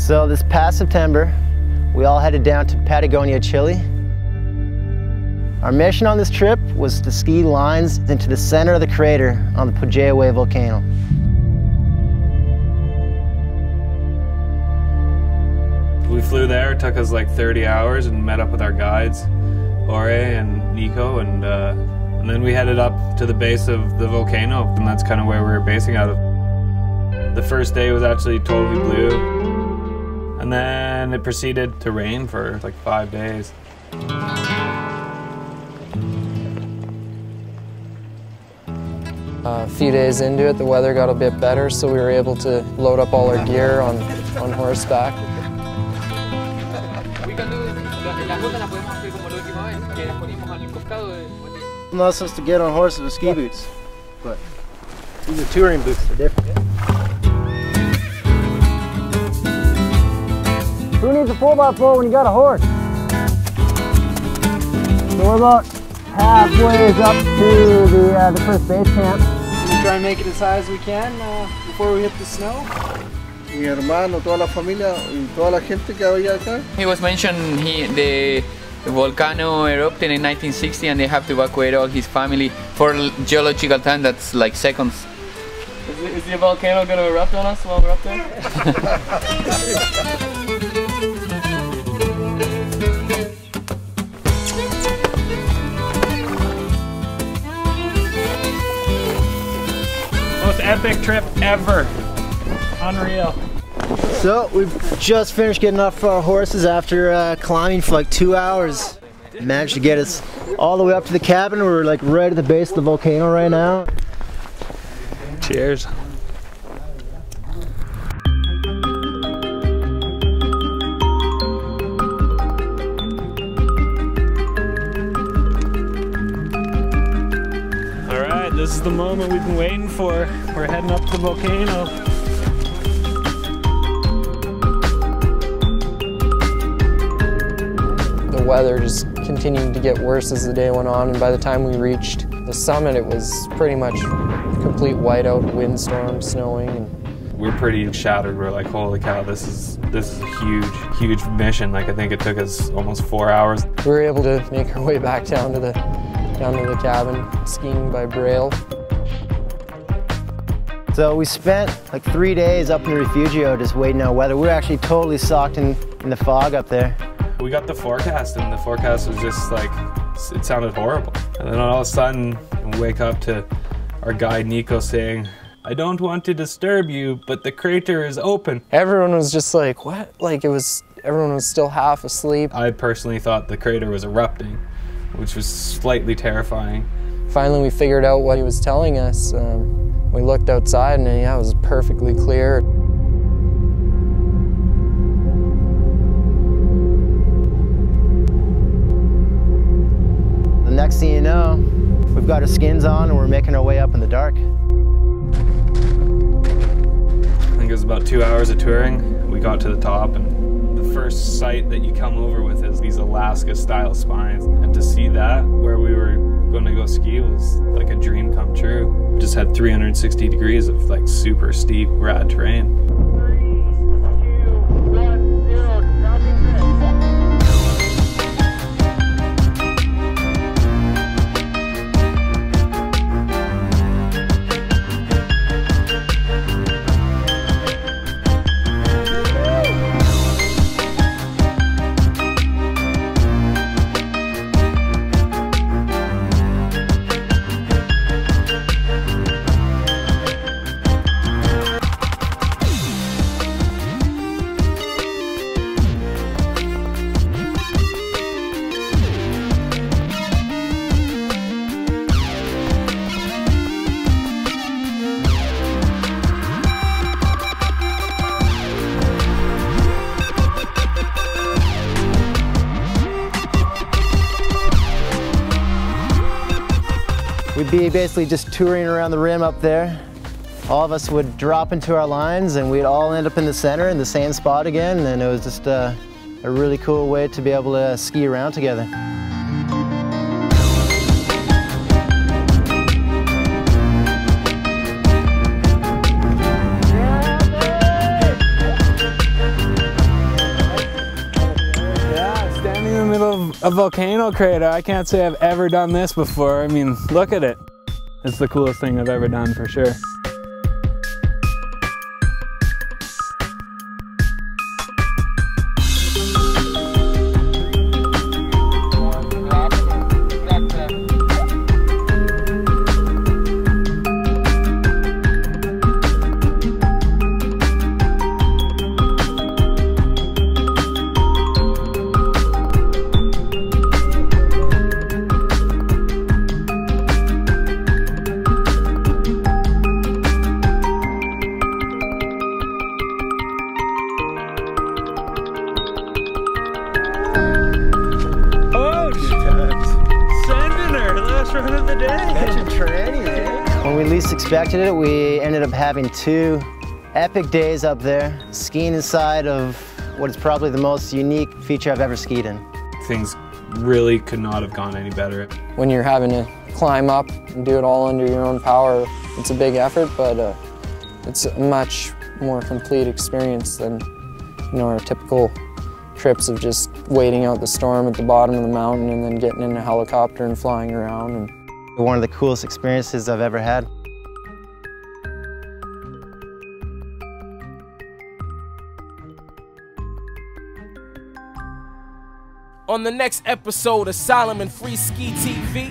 So this past September, we all headed down to Patagonia, Chile. Our mission on this trip was to ski lines into the center of the crater on the Puyehue volcano. We flew there, it took us like 30 hours and met up with our guides, Jorge and Nico, and then we headed up to the base of the volcano, and that's kind of where we were basing out of. The first day was actually totally blue, and then it proceeded to rain for like 5 days. A few days into it, the weather got a bit better, so we were able to load up all our gear on horseback. Not supposed to get on horses with ski boots, but these are touring boots, they're different. Who needs a 4x4 when you got a horse? So we're about halfway up to the first base camp. We try and make it as high as we can before we hit the snow. Mi hermano, toda la familia y toda la gente que había acá. He was mentioned the volcano erupted in 1960 and they have to evacuate all his family for geological time. That's like seconds. Is the volcano going to erupt on us while we're up there? Most epic trip ever. Unreal. So we've just finished getting off our horses after climbing for like 2 hours. Managed to get us all the way up to the cabin. We're like right at the base of the volcano right now. Cheers. All right, this is the moment we've been waiting for. We're heading up to the volcano. The weather just continued to get worse as the day went on, and by the time we reached the summit, it was pretty much complete whiteout, windstorm, snowing. And We're pretty shattered. We're like, holy cow, this is a huge mission. Like, I think it took us almost 4 hours. we were able to make our way back down to the cabin, skiing by braille. So we spent like 3 days up in the refugio just waiting out weather. We were actually totally socked in the fog up there. We got the forecast, and the forecast was just like, it sounded horrible. And then all of a sudden, we wake up to our guide Nico saying, "I don't want to disturb you, but the crater is open." Everyone was just like, what? Like everyone was still half asleep. I personally thought the crater was erupting, which was slightly terrifying. Finally, we figured out what he was telling us. We looked outside and yeah, it was perfectly clear. The next thing you know, we've got our skins on and we're making our way up in the dark. I think it was about 2 hours of touring. We got to the top, and the first sight that you come over with is these Alaska-style spines. And to see that, where we were going to go ski, was like a dream come true. Just had 360 degrees of like super steep, rad terrain. We'd be basically just touring around the rim up there. All of us would drop into our lines and we'd all end up in the center in the same spot again, and it was just a really cool way to be able to ski around together. volcano crater. I can't say I've ever done this before. I mean, look at it. It's the coolest thing I've ever done for sure. When we least expected it, we ended up having 2 epic days up there, skiing inside of what is probably the most unique feature I've ever skied in. Things really could not have gone any better. When you're having to climb up and do it all under your own power, it's a big effort, but it's a much more complete experience than our typical trips of just waiting out the storm at the bottom of the mountain and then getting in a helicopter and flying around. One of the coolest experiences I've ever had. On the next episode of Salomon FreeskiTV.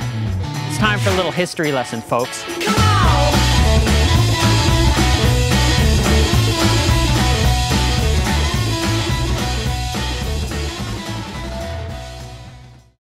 It's time for a little history lesson, folks. Come on!